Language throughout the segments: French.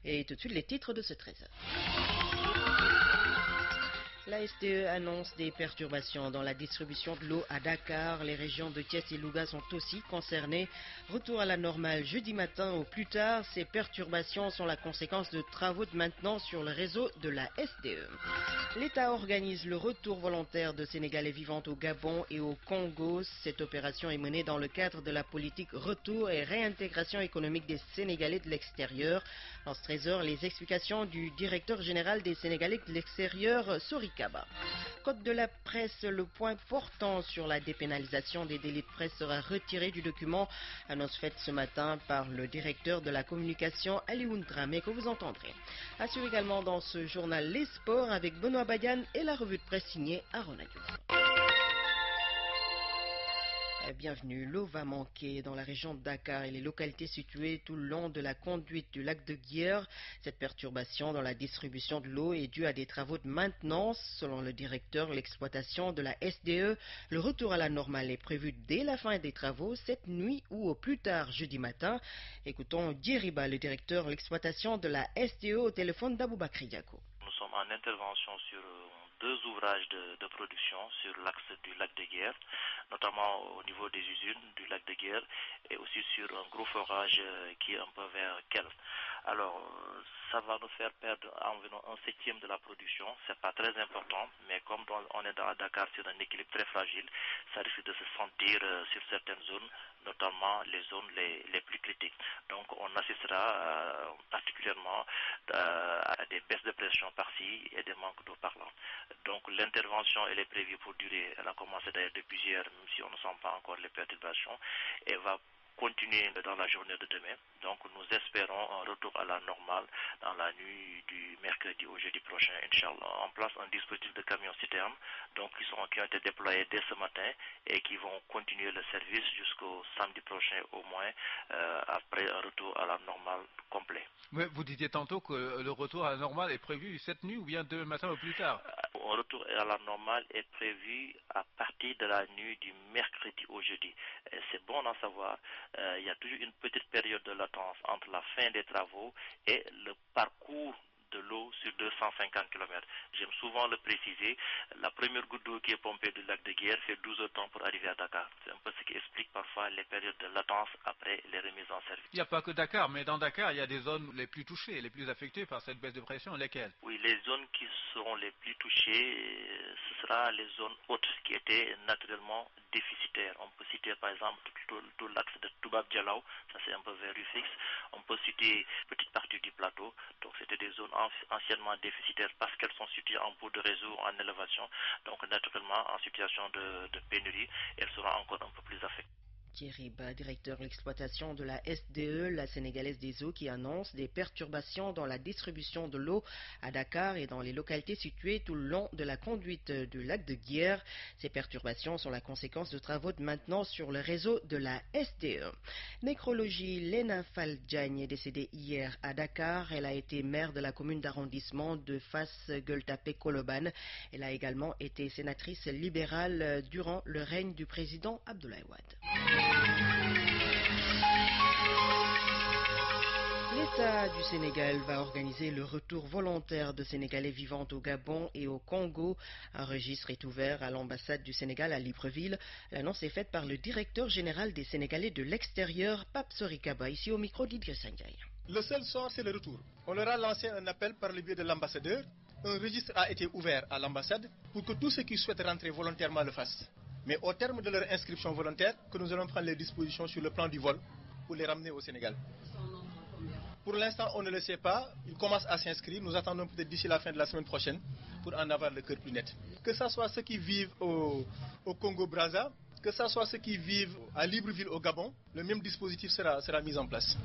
Et tout de suite les titres de ce 13h. La SDE annonce des perturbations dans la distribution de l'eau à Dakar. Les régions de Thiès et Louga sont aussi concernées. Retour à la normale jeudi matin au plus tard. Ces perturbations sont la conséquence de travaux de maintenance sur le réseau de la SDE. L'État organise le retour volontaire de Sénégalais vivant au Gabon et au Congo. Cette opération est menée dans le cadre de la politique retour et réintégration économique des Sénégalais de l'extérieur. Dans ce 13h, les explications du directeur général des Sénégalais de l'extérieur, Sori Kaba. Code de la presse, le point portant sur la dépénalisation des délits de presse sera retiré du document. Annonce faite ce matin par le directeur de la communication Alioune Dramé que vous entendrez. À suivre également dans ce journal Les Sports avec Benoît Badiane et la revue de presse signée Aaron Diouf. Bienvenue. L'eau va manquer dans la région de Dakar et les localités situées tout le long de la conduite du lac de Guiers. Cette perturbation dans la distribution de l'eau est due à des travaux de maintenance. Selon le directeur de l'exploitation de la SDE, le retour à la normale est prévu dès la fin des travaux, cette nuit ou au plus tard jeudi matin. Écoutons Djeriba, le directeur de l'exploitation de la SDE au téléphone d'Aboubakri Diako. Nous sommes en intervention sur deux ouvrages de production sur l'axe du lac de Guiers, notamment au niveau des usines du lac de Guiers et aussi sur un gros forage qui est un peu vers Kell. Alors, ça va nous faire perdre environ 1/7 de la production. C'est pas très important, mais comme on est à Dakar sur un équilibre très fragile, ça risque de se sentir sur certaines zones, notamment les zones les plus critiques. Donc, on assistera particulièrement à des baisses de pression par-ci et des manques d'eau par-là. Donc, l'intervention, elle est prévue pour durer, elle a commencé d'ailleurs depuis hier, même si on ne sent pas encore les perturbations, et va continuer dans la journée de demain. Donc nous espérons un retour à la normale dans la nuit du mercredi au jeudi prochain, Inch'Allah. En place un dispositif de camions citernes donc qui ont été déployés dès ce matin et qui vont continuer le service jusqu'au samedi prochain au moins, après un retour à la normale complet. Mais vous disiez tantôt que le retour à la normale est prévu cette nuit ou bien demain matin au plus tard. Un retour à la normale est prévu à partir de la nuit du mercredi au jeudi. C'est bon d'en savoir. Il y a toujours une petite période de latence entre la fin des travaux et le parcours de l'eau sur 250 km. J'aime souvent le préciser, la première goutte d'eau qui est pompée du lac de Guiers fait 12 heures de temps pour arriver à Dakar. C'est un peu ce qui explique parfois les périodes de latence après les remises en service. Il n'y a pas que Dakar, mais dans Dakar, il y a des zones les plus touchées, les plus affectées par cette baisse de pression, lesquelles? Oui, les zones qui seront les plus touchées, ce sera les zones hautes qui étaient naturellement déficitaires. On peut citer par exemple tout l'axe de Toubab Dialaw, ça c'est un peu vers Rufix. On peut citer une petite partie du plateau, donc c'était des zones anciennement déficitaires parce qu'elles sont situées en bout de réseau, en élévation, donc naturellement en situation de pénurie, elles seront encore un peu plus affectées. Thierry Ba, directeur de l'exploitation de la SDE, la Sénégalaise des eaux, qui annonce des perturbations dans la distribution de l'eau à Dakar et dans les localités situées tout le long de la conduite du lac de Guiers. Ces perturbations sont la conséquence de travaux de maintenance sur le réseau de la SDE. Nécrologie, Léna Fall-Diagne est décédée hier à Dakar. Elle a été maire de la commune d'arrondissement de Fass-Gueule-Tapée-Colobane. Elle a également été sénatrice libérale durant le règne du président Abdoulaye Wade. L'État du Sénégal va organiser le retour volontaire de Sénégalais vivant au Gabon et au Congo. Un registre est ouvert à l'ambassade du Sénégal à Libreville. L'annonce est faite par le directeur général des Sénégalais de l'extérieur, Pape Sori Kaba, ici au micro d'Idrissa Ndiaye. Le seul sort, c'est le retour. On leur a lancé un appel par le biais de l'ambassadeur. Un registre a été ouvert à l'ambassade pour que tous ceux qui souhaitent rentrer volontairement le fassent. Mais au terme de leur inscription volontaire, que nous allons prendre les dispositions sur le plan du vol pour les ramener au Sénégal. Pour l'instant, on ne le sait pas. Ils commencent à s'inscrire. Nous attendons peut-être d'ici la fin de la semaine prochaine pour en avoir le cœur plus net. Que ce soit ceux qui vivent au Congo-Brazza, que ce soit ceux qui vivent à Libreville au Gabon, le même dispositif sera mis en place.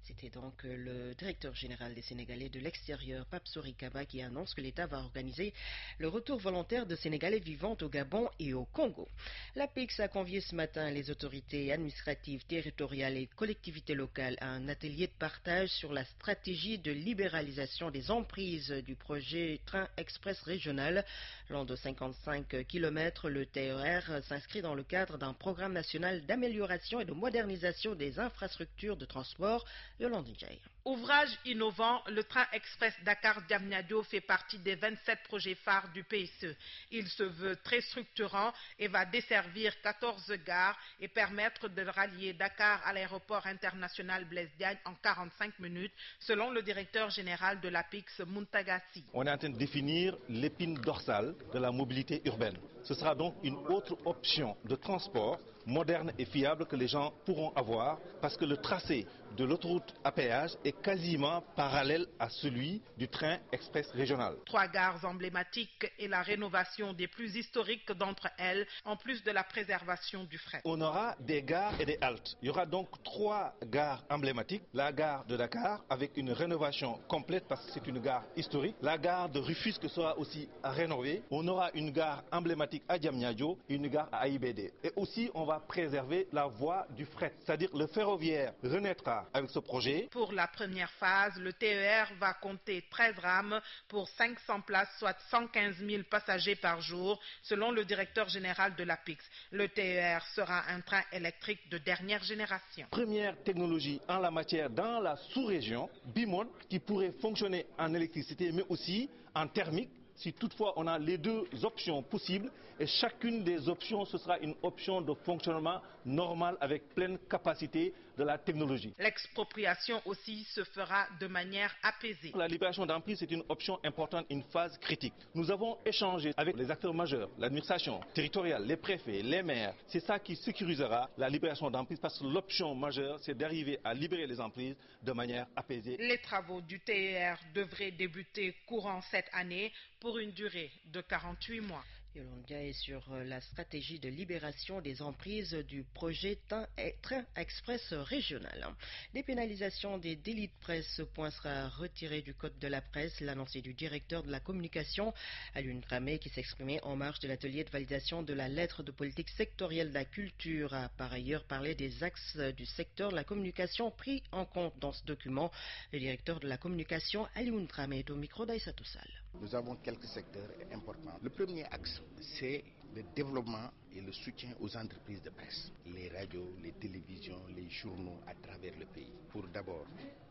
C'était donc le directeur général des Sénégalais de l'extérieur, Pape Sori Kaba, qui annonce que l'État va organiser le retour volontaire de Sénégalais vivant au Gabon et au Congo. L'APEX a convié ce matin les autorités administratives, territoriales et collectivités locales à un atelier de partage sur la stratégie de libéralisation des emprises du projet Train Express régional. Long de 55 km, le TER s'inscrit dans le cadre d'un programme national d'amélioration et de modernisation des infrastructures de transport, Yolande Ndiaye. Ouvrage innovant, le train express Dakar-Diamniadio fait partie des 27 projets phares du PSE. Il se veut très structurant et va desservir 14 gares et permettre de rallier Dakar à l'aéroport international Blaise Diagne en 45 minutes, selon le directeur général de l'APIX, Muntagassi. On est en train de définir l'épine dorsale de la mobilité urbaine. Ce sera donc une autre option de transport moderne et fiable que les gens pourront avoir parce que le tracé de l'autoroute à péage est quasiment parallèle à celui du train express régional. 3 gares emblématiques et la rénovation des plus historiques d'entre elles, en plus de la préservation du fret. On aura des gares et des haltes. Il y aura donc 3 gares emblématiques. La gare de Dakar avec une rénovation complète parce que c'est une gare historique. La gare de Rufisque sera aussi rénovée. On aura une gare emblématique à Diamniadio et une gare à AIBD. Et aussi on va préserver la voie du fret, c'est-à-dire le ferroviaire renaîtra avec ce projet. Pour la première phase, le TER va compter 13 rames pour 500 places, soit 115 000 passagers par jour, selon le directeur général de l'APIX. Le TER sera un train électrique de dernière génération. Première technologie en la matière dans la sous-région, bimode, qui pourrait fonctionner en électricité mais aussi en thermique. Si toutefois on a les 2 options possibles et chacune des options ce sera une option de fonctionnement normal avec pleine capacité de la technologie. L'expropriation aussi se fera de manière apaisée. La libération d'emprise est une option importante, une phase critique. Nous avons échangé avec les acteurs majeurs, l'administration territoriale, les préfets, les maires. C'est ça qui sécurisera la libération d'emprise parce que l'option majeure c'est d'arriver à libérer les emprises de manière apaisée. Les travaux du TER devraient débuter courant cette année pour une durée de 48 mois. Yolande est sur la stratégie de libération des emprises du projet Train Express régional. Dépénalisation des délits de presse, ce point sera retiré du code de la presse, l'annoncé du directeur de la communication, Alioune Dramé, qui s'exprimait en marge de l'atelier de validation de la lettre de politique sectorielle de la culture, a par ailleurs parlé des axes du secteur de la communication pris en compte dans ce document. Le directeur de la communication, Alioune Dramé, est au micro d'Aïssatou Sall. Nous avons quelques secteurs importants. Le premier axe, c'est le développement et le soutien aux entreprises de presse, les radios, les télévisions, les journaux à travers le pays, pour d'abord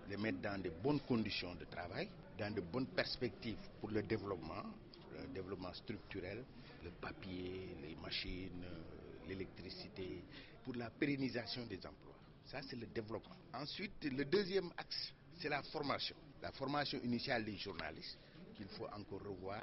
les mettre dans de bonnes conditions de travail, dans de bonnes perspectives pour le développement structurel, le papier, les machines, l'électricité, pour la pérennisation des emplois. Ça, c'est le développement. Ensuite, le deuxième axe, c'est la formation initiale des journalistes, qu'il faut encore revoir,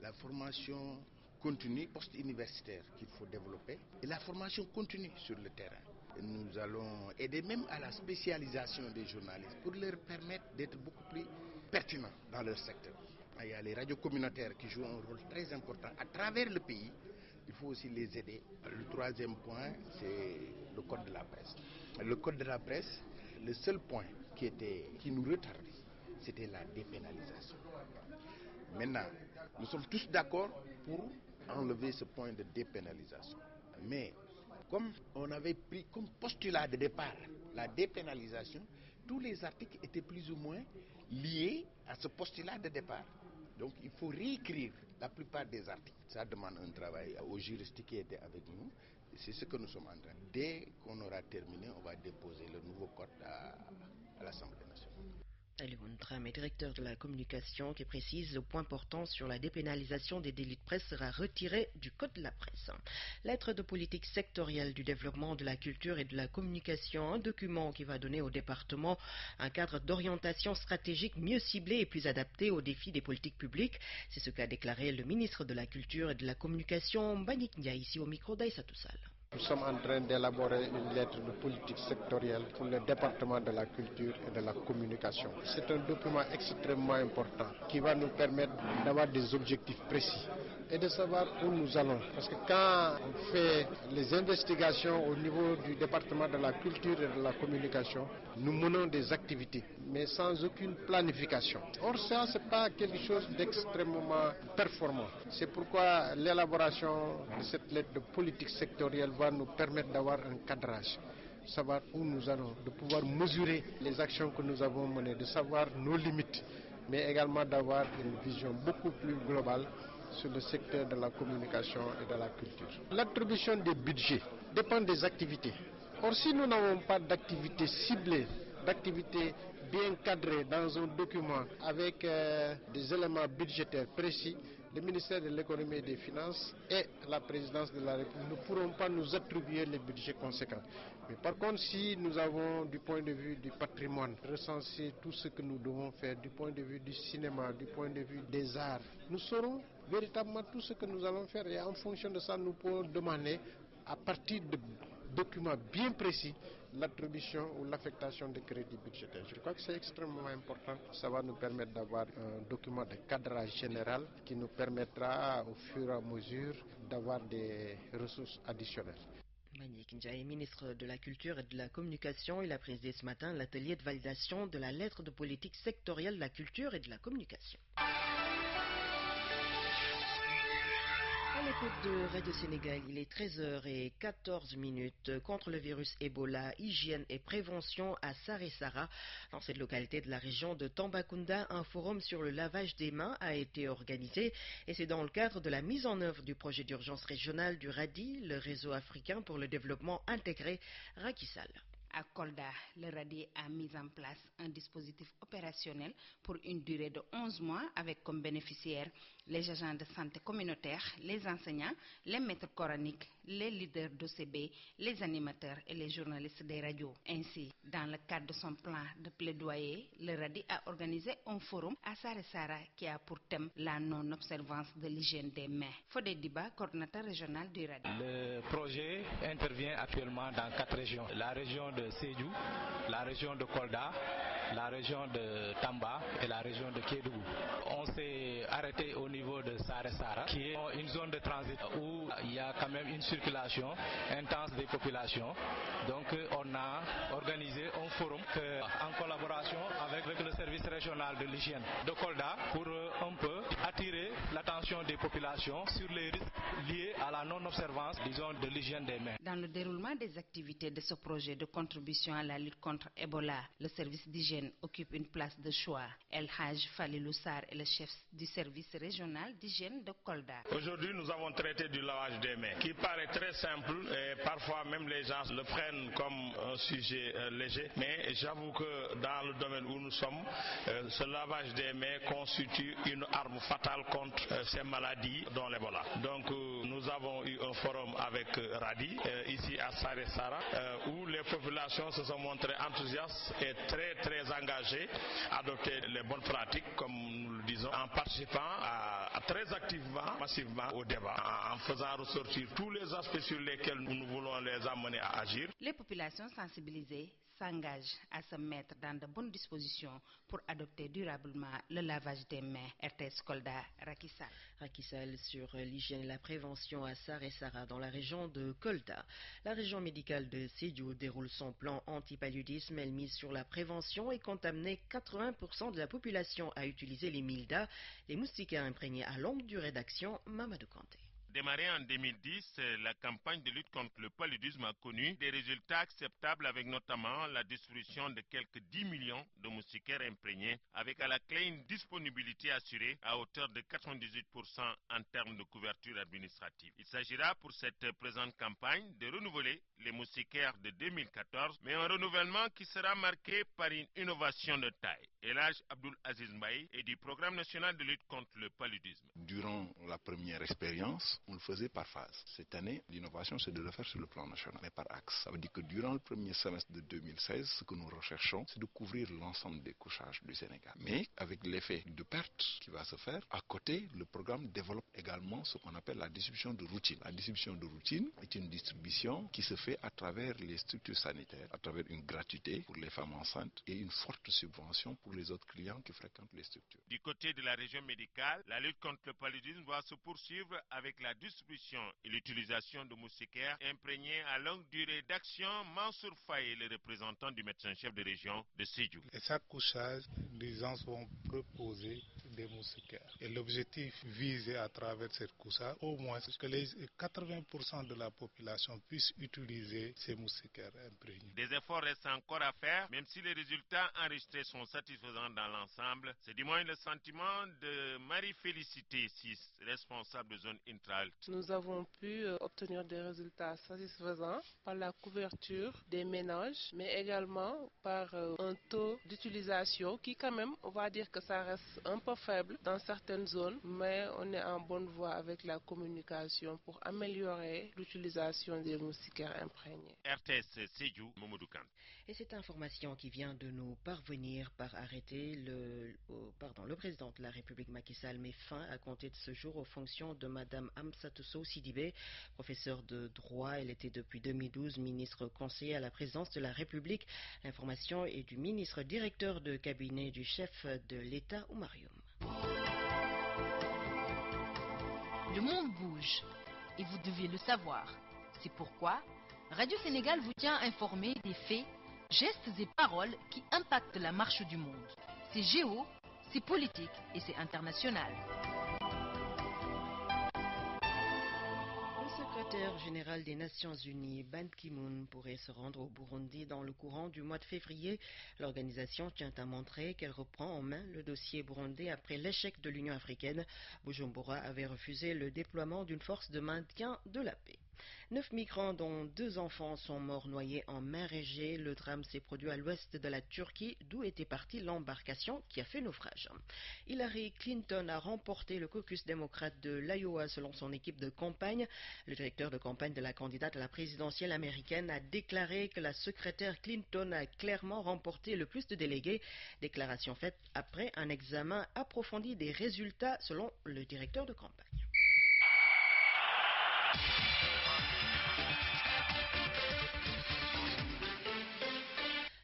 la formation continue post-universitaire qu'il faut développer et la formation continue sur le terrain. Nous allons aider même à la spécialisation des journalistes pour leur permettre d'être beaucoup plus pertinents dans leur secteur. Il y a les radios communautaires qui jouent un rôle très important à travers le pays. Il faut aussi les aider. Le troisième point, c'est le code de la presse. Le code de la presse, le seul point qui nous retardait, c'était la dépénalisation. Maintenant, nous sommes tous d'accord pour enlever ce point de dépénalisation. Mais comme on avait pris comme postulat de départ la dépénalisation, tous les articles étaient plus ou moins liés à ce postulat de départ. Donc il faut réécrire la plupart des articles. Ça demande un travail aux juristes qui étaient avec nous. C'est ce que nous sommes en train. Dès qu'on aura terminé, on va déposer le nouveau code à l'Assemblée nationale. Alioune Dramé, directeur de la communication, qui précise le point portant sur la dépénalisation des délits de presse sera retiré du code de la presse. Lettre de politique sectorielle du développement de la culture et de la communication, un document qui va donner au département un cadre d'orientation stratégique mieux ciblé et plus adapté aux défis des politiques publiques. C'est ce qu'a déclaré le ministre de la Culture et de la Communication, Mbagnick Ndiaye, ici au micro d'Aïssatou Sall. Nous sommes en train d'élaborer une lettre de politique sectorielle pour le département de la culture et de la communication. C'est un document extrêmement important qui va nous permettre d'avoir des objectifs précis et de savoir où nous allons. Parce que quand on fait les investigations au niveau du département de la culture et de la communication, nous menons des activités, mais sans aucune planification. Or ça, ce n'est pas quelque chose d'extrêmement performant. C'est pourquoi l'élaboration de cette lettre de politique sectorielle va nous permettre d'avoir un cadrage, de savoir où nous allons, de pouvoir mesurer les actions que nous avons menées, de savoir nos limites, mais également d'avoir une vision beaucoup plus globale sur le secteur de la communication et de la culture. L'attribution des budgets dépend des activités. Or, si nous n'avons pas d'activités ciblées d'activité bien cadré dans un document avec des éléments budgétaires précis, le ministère de l'économie et des finances et la présidence de la République ne pourront pas nous attribuer les budgets conséquents. Mais par contre, si nous avons du point de vue du patrimoine, recenser tout ce que nous devons faire, du point de vue du cinéma, du point de vue des arts, nous saurons véritablement tout ce que nous allons faire et en fonction de ça, nous pourrons demander à partir de documents bien précis l'attribution ou l'affectation de crédits budgétaires. Je crois que c'est extrêmement important. Ça va nous permettre d'avoir un document de cadrage général qui nous permettra au fur et à mesure d'avoir des ressources additionnelles. Mbagnick Ndiaye, ministre de la Culture et de la Communication, il a présidé ce matin l'atelier de validation de la lettre de politique sectorielle de la culture et de la communication. À l'écoute de Radio Sénégal, il est 13h14 contre le virus Ebola, hygiène et prévention à Saré-Sara. Dans cette localité de la région de Tambacounda, un forum sur le lavage des mains a été organisé et c'est dans le cadre de la mise en œuvre du projet d'urgence régional du RADI, le réseau africain pour le développement intégré Rakissal. À Kolda, le RADI a mis en place un dispositif opérationnel pour une durée de 11 mois avec comme bénéficiaires les agents de santé communautaire, les enseignants, les maîtres coraniques, les leaders d'OCB, les animateurs et les journalistes des radios. Ainsi, dans le cadre de son plan de plaidoyer, le RADI a organisé un forum à Saré-Sara qui a pour thème la non-observance de l'hygiène des mains. Fodé Diba, coordinateur régional du RADI. Le projet intervient actuellement dans 4 régions. La région de Sédhiou, la région de Kolda, la région de Tamba et la région de Kédougou. On s'est arrêté au niveau de Saré-Sara, qui est une zone de transit où il y a quand même une circulation intense des populations. Donc on a organisé un forum en collaboration avec le service régional de l'hygiène de Kolda pour un peu attirer l'attention des populations sur les risques liés à la non-observance, disons, de l'hygiène des mains. Dans le déroulement des activités de ce projet de contribution à la lutte contre Ebola, le service d'hygiène occupe une place de choix. El Haj Falilou Sarr est le chef du service régional d'hygiène de Kolda. Aujourd'hui, nous avons traité du lavage des mains, qui paraît très simple et parfois même les gens le prennent comme un sujet léger. Mais j'avoue que dans le domaine où nous sommes, ce lavage des mains constitue une arme fatale contre ces maladies dont l'Ebola. Donc nous avons eu un forum avec RADI ici à Saré-Sara où les populations se sont montrées enthousiastes et très engagées à adopter les bonnes pratiques, comme nous le disons, en participant très activement, massivement au débat, en faisant ressortir tous les aspects sur lesquels nous voulons les amener à agir. Les populations sensibilisées s'engagent à se mettre dans de bonnes dispositions pour adopter durablement le lavage des mains. RTS Kolda, Rakissal. Rakissal sur l'hygiène et la prévention à Saré-Sara dans la région de Kolda. La région médicale de Sédhiou déroule son plan anti-paludisme. Elle mise sur la prévention et compte amener 80% de la population à utiliser les mildas, les moustiquaires imprégnés à longue durée d'action. Mamadou Kanté. Démarrée en 2010, la campagne de lutte contre le paludisme a connu des résultats acceptables avec notamment la distribution de quelques 10 millions de moustiquaires imprégnés avec à la clé une disponibilité assurée à hauteur de 98% en termes de couverture administrative. Il s'agira pour cette présente campagne de renouveler les moustiquaires de 2014, mais un renouvellement qui sera marqué par une innovation de taille. El Haj Abdoul Aziz Mbaye est du Programme national de lutte contre le paludisme. Durant la première expérience, on le faisait par phase. Cette année, l'innovation, c'est de le faire sur le plan national, mais par axe. Ça veut dire que durant le premier semestre de 2016, ce que nous recherchons, c'est de couvrir l'ensemble des couchages du Sénégal. Mais avec l'effet de perte qui va se faire, à côté, le programme développe également ce qu'on appelle la distribution de routine. La distribution de routine est une distribution qui se fait à travers les structures sanitaires, à travers une gratuité pour les femmes enceintes et une forte subvention pour les autres clients qui fréquentent les structures. Du côté de la région médicale, la lutte contre le paludisme va se poursuivre avec la distribution et l'utilisation de moustiquaires imprégnés à longue durée d'action. Mansour Faye, le représentant du médecin-chef de région de Sédhiou. Et chaque couchage, les gens vont proposer des moustiquaires. Et l'objectif visé à travers cette COUSA, au moins que les 80% de la population puisse utiliser ces moustiquaires imprégnés. Des efforts restent encore à faire, même si les résultats enregistrés sont satisfaisants dans l'ensemble. C'est du moins le sentiment de Marie-Félicité Sis, responsable de zone Intralt. Nous avons pu obtenir des résultats satisfaisants par la couverture des ménages, mais également par un taux d'utilisation qui quand même, on va dire que ça reste un peu faible dans certaines zones, mais on est en bonne voie avec la communication pour améliorer l'utilisation des moustiquaires imprégnés. RTS Sédhiou, Mamadou Kane. Et cette information qui vient de nous parvenir par arrêté, le président de la République Macky Sall met fin à compter de ce jour aux fonctions de Madame Amsatou Sow Sidibé, professeure de droit. Elle était depuis 2012 ministre conseiller à la présidence de la République. L'information est du ministre directeur de cabinet du chef de l'État, Oumar Youm. Le monde bouge et vous devez le savoir. C'est pourquoi Radio Sénégal vous tient informé des faits, gestes et paroles qui impactent la marche du monde. C'est géo, c'est politique et c'est international. Le secrétaire général des Nations Unies, Ban Ki-moon, pourrait se rendre au Burundi dans le courant du mois de février. L'organisation tient à montrer qu'elle reprend en main le dossier burundais après l'échec de l'Union africaine. Bujumbura avait refusé le déploiement d'une force de maintien de la paix. 9 migrants dont 2 enfants sont morts noyés en mer Égée. Le drame s'est produit à l'ouest de la Turquie, d'où était partie l'embarcation qui a fait naufrage. Hillary Clinton a remporté le caucus démocrate de l'Iowa selon son équipe de campagne. Le directeur de campagne de la candidate à la présidentielle américaine a déclaré que la secrétaire Clinton a clairement remporté le plus de délégués. Déclaration faite après un examen approfondi des résultats selon le directeur de campagne.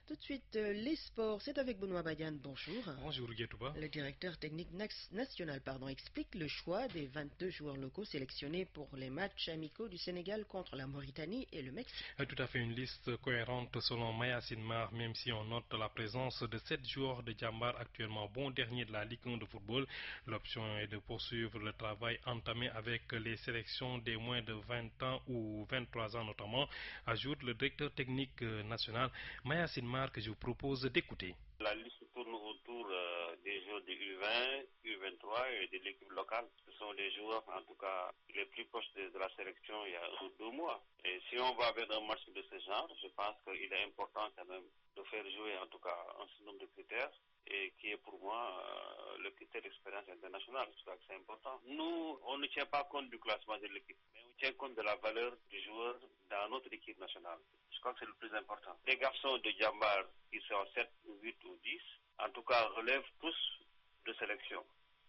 Tout de suite, les sports, c'est avec Benoît Badiane. Bonjour. Bonjour, Guétouba. Le directeur technique national explique le choix des 22 joueurs locaux sélectionnés pour les matchs amicaux du Sénégal contre la Mauritanie et le Mexique. Tout à fait, une liste cohérente selon Maya Sinmar, même si on note la présence de 7 joueurs de Djambar actuellement bon dernier de la Ligue 1 de football. L'option est de poursuivre le travail entamé avec les sélections des moins de 20 ans ou 23 ans notamment, ajoute le directeur technique national Maya Sinmar, que je vous propose d'écouter. La liste tourne autour des joueurs de U20, U23 et de l'équipe locale. Ce sont des joueurs, en tout cas, les plus proches de la sélection il y a 2 mois. Et si on va vers un match de ce genre, je pense qu'il est important quand même de faire jouer, en tout cas, un certain nombre de critères, et qui est pour moi le critère d'expérience internationale. Je crois que c'est important. Nous, on ne tient pas compte du classement de l'équipe, mais on tient compte de la valeur du joueur dans notre équipe nationale. Je crois que c'est le plus important. Les garçons de Djambar qui sont 7, 8 ou 10, en tout cas, relèvent tous de sélection.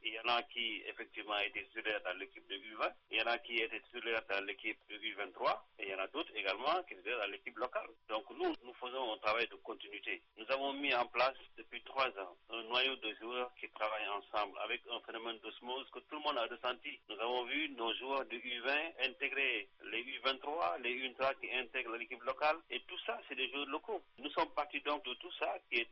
Il y en a qui, effectivement, étaient titulaires dans l'équipe de U20, il y en a qui étaient titulaires dans l'équipe de U23, et il y en a d'autres également qui étaient dans l'équipe locale. Donc nous faisons un travail de continuité. Nous avons mis en place depuis 3 ans un noyau de joueurs qui travaillent ensemble avec un phénomène d'osmose que tout le monde a ressenti. Nous avons vu nos joueurs de U20 intégrer les U23, les U23 qui intègrent l'équipe locale, et tout ça, c'est des joueurs locaux. Nous sommes partis donc de tout ça, qui est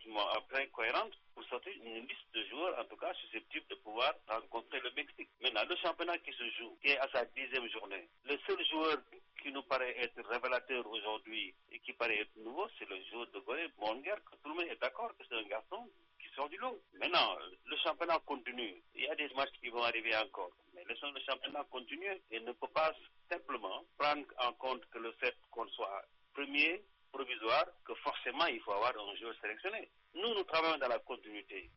très cohérente, pour sortir une liste de joueurs, en tout cas, susceptibles de pouvoir rencontrer le Mexique. Maintenant, le championnat qui se joue, qui est à sa 10e journée, le seul joueur qui nous paraît être révélateur aujourd'hui et qui paraît être nouveau, c'est le joueur de Gorée, Monger, que tout le monde est d'accord que c'est un garçon qui sort du lot. Maintenant, le championnat continue. Il y a des matchs qui vont arriver encore. Mais le championnat continue et ne peut pas simplement prendre en compte que le fait qu'on soit premier, provisoire, que forcément il faut avoir un joueur sélectionné. Nous travaillons dans la continuité.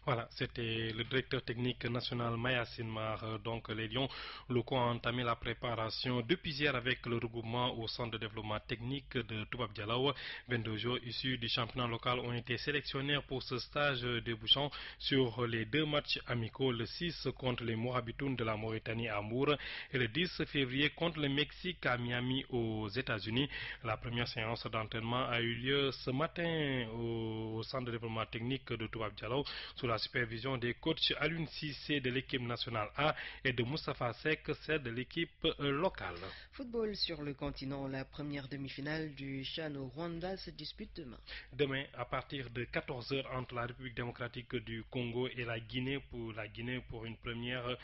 Voilà, c'était le directeur technique national Maya Sinmar. Donc les Lions locaux ont entamé la préparation depuis hier avec le regroupement au centre de développement technique de Toubab Dialaw. 22 joueurs issus du championnat local ont été sélectionnés pour ce stage débouchant sur les 2 matchs amicaux, le 6 contre les Mourabitoun de la Mauritanie à Mour et le 10 février contre le Mexique à Miami aux États-Unis. La première séance d'entraînement a eu lieu ce matin au centre de développement technique de Toubab Dialaw sous la supervision des coachs Alioune Cissé de l'équipe nationale A et de Moustapha Seck, celle de l'équipe locale. Football sur le continent, la première demi-finale du CHAN au Rwanda se dispute demain. Demain, à partir de 14h entre la République démocratique du Congo et la Guinée pour une première,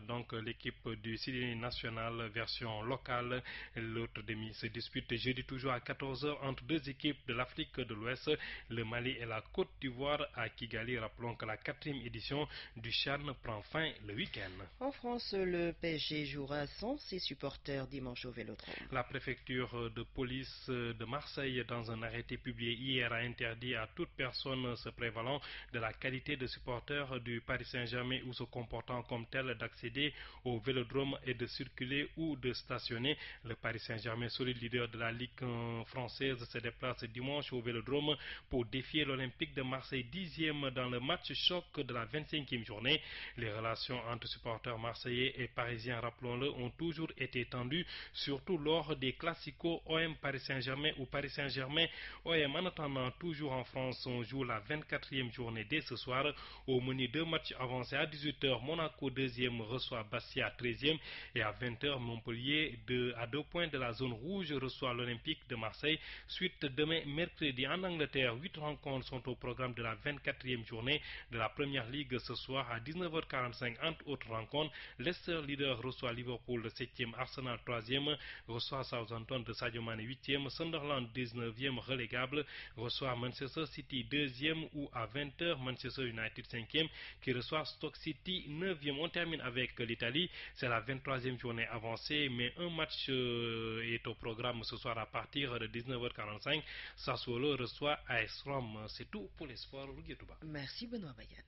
donc l'équipe du Sidi national version locale. L'autre demi se dispute jeudi toujours à 14h entre deux équipes de l'Afrique de l'Ouest, le Mali et la Côte d'Ivoire à Kigali. Rappelons que la 4e édition du CHAN prend fin le week-end. En France, le PSG jouera sans ses supporters dimanche au Vélodrome. La préfecture de police de Marseille, dans un arrêté publié hier, a interdit à toute personne se prévalant de la qualité de supporter du Paris Saint-Germain ou se comportant comme tel d'accéder au Vélodrome et de circuler ou de stationner. Le Paris Saint-Germain, solide leader de la Ligue française, se déplace dimanche au Vélodrome pour défier l'Olympique de Marseille, 10e dans le match choc de la 25e journée. Les relations entre supporters marseillais et parisiens, rappelons-le, ont toujours été tendues, surtout lors des classicos OM Paris Saint-Germain ou Paris Saint-Germain OM. En attendant, toujours en France, on joue la 24e journée dès ce soir. Au menu 2 matchs avancés à 18h, Monaco 2e reçoit Bastia 13e et à 20h, Montpellier à 2 points de la zone rouge reçoit l'Olympique de Marseille. Suite demain mercredi en Angleterre, 8 rencontres sont au programme de la 24e journée de la Première Ligue ce soir à 19h45. Entre autres rencontres, Leicester leader reçoit Liverpool, le 7e, Arsenal 3e reçoit Southampton de Sadio Mane 8e, Sunderland 19e relégable reçoit Manchester City 2e, ou à 20h Manchester United 5e qui reçoit Stoke City 9e. On termine avec l'Italie, c'est la 23e journée avancée, mais un match est au programme ce soir à partir de 19h45. Sassuolo reçoit AS Rome. C'est tout pour les sports. Merci Benoît Bayan.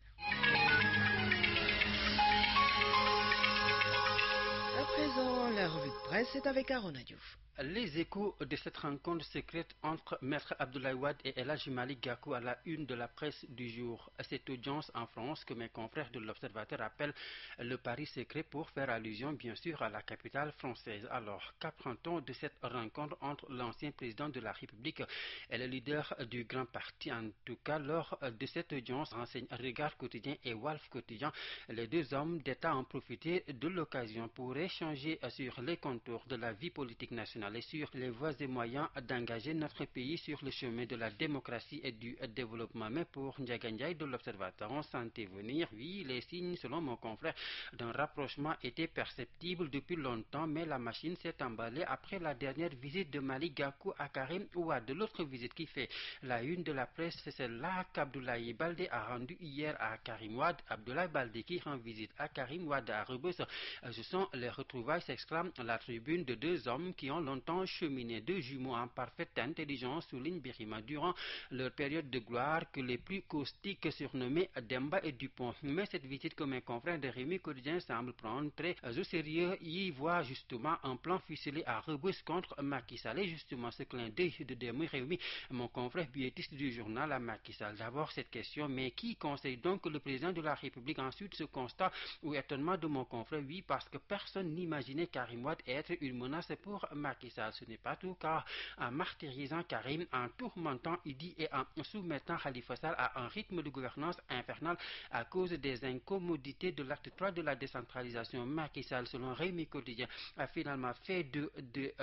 À présent, la revue de presse est avec Aaron Adiouf. Les échos de cette rencontre secrète entre Maître Abdoulaye Wade et El Hadji Malick Gakou à la une de la presse du jour. Cette audience en France que mes confrères de l'Observateur appellent le pari secret pour faire allusion bien sûr à la capitale française. Alors, qu'apprend-on de cette rencontre entre l'ancien président de la République et le leader du grand parti? En tout cas, lors de cette audience, renseigne Regard Quotidien et Walf Quotidien, les deux hommes d'État ont profité de l'occasion pour échanger sur les contours de la vie politique nationale et sur les voies et moyens d'engager notre pays sur le chemin de la démocratie et du développement. Mais pour Ndiaga Ndiaye de l'Observateur, on sentait venir, oui, les signes, selon mon confrère, d'un rapprochement étaient perceptibles depuis longtemps, mais la machine s'est emballée après la dernière visite de Malick Gakou à Karim Ouad. De l'autre visite qui fait la une de la presse, c'est celle-là qu'Abdoulaye Baldé a rendue hier à Karim Ouad. Abdoulaye Baldé qui rend visite à Karim Ouad à Rebeuss. Ce sont les retrouvailles, s'exclame la tribune, de deux hommes qui ont longtemps cheminé, deux jumeaux en parfaite intelligence, souligne Birima, durant leur période de gloire, que les plus caustiques surnommés Demba et Dupont. Mais cette visite que mes confrères de Rémi Quotidien semblent prendre très au sérieux, y voit justement un plan ficelé à Rebeuss contre Macky Sall. Et justement ce clin d'œil de Demi Rémi, mon confrère billetiste du journal à Macky Sall. D'abord cette question, mais qui conseille donc le président de la République? Ensuite ce constat ou étonnement de mon confrère, oui, parce que personne n'imaginait Karim Ouad être une menace pour Macky Sall. Ce n'est pas tout, car en martyrisant Karim, en tourmentant Idi et en soumettant Khalifa Sall à un rythme de gouvernance infernal à cause des incommodités de l'acte 3 de la décentralisation, Macky Sall, selon Rémi Quotidien, a finalement fait de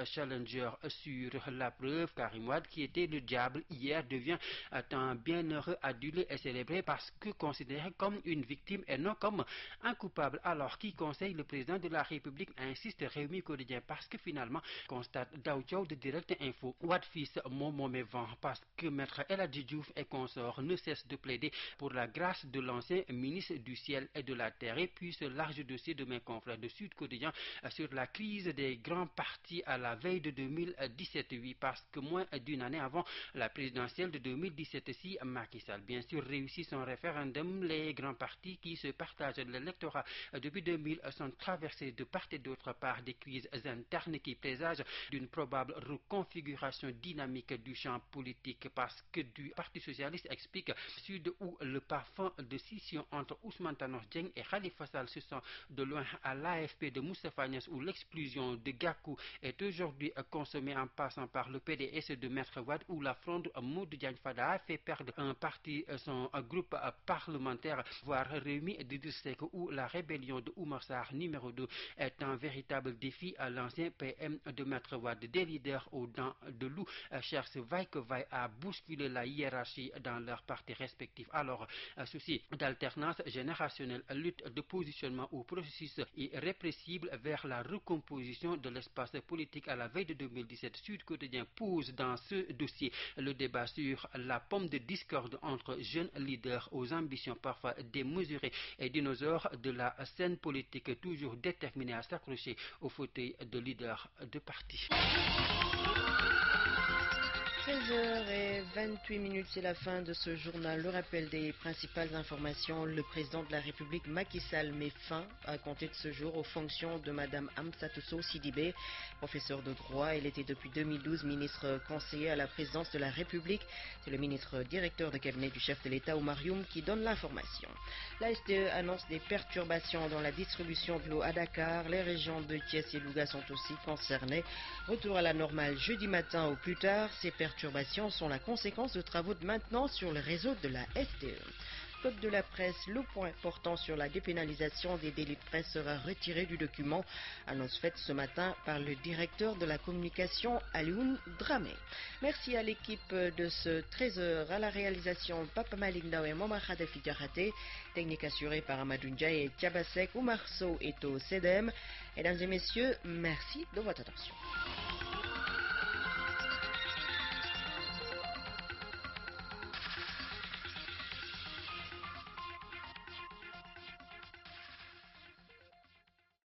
challenger sur la preuve. Karim Ouad, qui était le diable hier, devient un bienheureux adulé et célébré parce que considéré comme une victime et non comme un coupable. Alors, qui conseille le président de la République? Insiste Rémi Quotidien, parce que finalement, constate Daoudiaou de Direct Info, Ouad fils mon vent, parce que Maître El Hadji Diouf et consorts ne cessent de plaider pour la grâce de l'ancien ministre du ciel et de la terre. Et puis ce large dossier de mes confrères de Sud Quotidien sur la crise des grands partis à la veille de 2017, oui, parce que moins d'une année avant la présidentielle de 2017, si Macky Sall bien sûr réussit son référendum, les grands partis qui se partagent l'électorat depuis 2000 sont traversés de part et d'autre par des crises internes qui présagent d'une probable reconfiguration dynamique du champ politique parce que du Parti socialiste explique Sud où le parfum de scission entre Ousmane Tanor Dieng et Khalifa Sall se sent de loin à l'AFP de Moustapha Niasse où l'exclusion de Gakou est aujourd'hui consommée en passant par le PDS de Maître Wade où la fronde Modou Diagne Fada a fait perdre un parti son groupe parlementaire voire réuni d'Idriss Seck où la rébellion de Oumar Sarr numéro 2 est un véritable défi à l'ancien PM de Maître Wade. Des leaders aux dents de loup cherchent vaille que vaille à bousculer la hiérarchie dans leurs partis respectifs. Alors, souci d'alternance générationnelle, lutte de positionnement au processus irrépressible vers la recomposition de l'espace politique à la veille de 2017. Sud Quotidien pose dans ce dossier le débat sur la pomme de discorde entre jeunes leaders aux ambitions parfois démesurées et dinosaures de la scène politique toujours déterminés à s'accrocher au fauteuil de leader de parti. 13h28, c'est la fin de ce journal. Le rappel des principales informations. Le président de la République, Macky Sall, met fin à compter de ce jour aux fonctions de Mme Amsatou Sow Sidibé, professeure de droit. Elle était depuis 2012 ministre conseiller à la présidence de la République. C'est le ministre directeur de cabinet du chef de l'État, Oumar Youm, qui donne l'information. La SDE annonce des perturbations dans la distribution de l'eau à Dakar. Les régions de Thiès et Louga sont aussi concernées. Retour à la normale jeudi matin au plus tard. Ces perturbations sont la conséquence de travaux de maintenance sur le réseau de la SDE. Code de la presse, le point portant sur la dépénalisation des délits de presse sera retiré du document. Annonce faite ce matin par le directeur de la communication, Alioune Dramé. Merci à l'équipe de ce 13h, à la réalisation Papa Malik Ndao et Momar Khadafi Diakhaté, technique assurée par Amadou Ndiaye et Tiabasek, Oumar Sow et To Sedem. Mesdames et messieurs, merci de votre attention.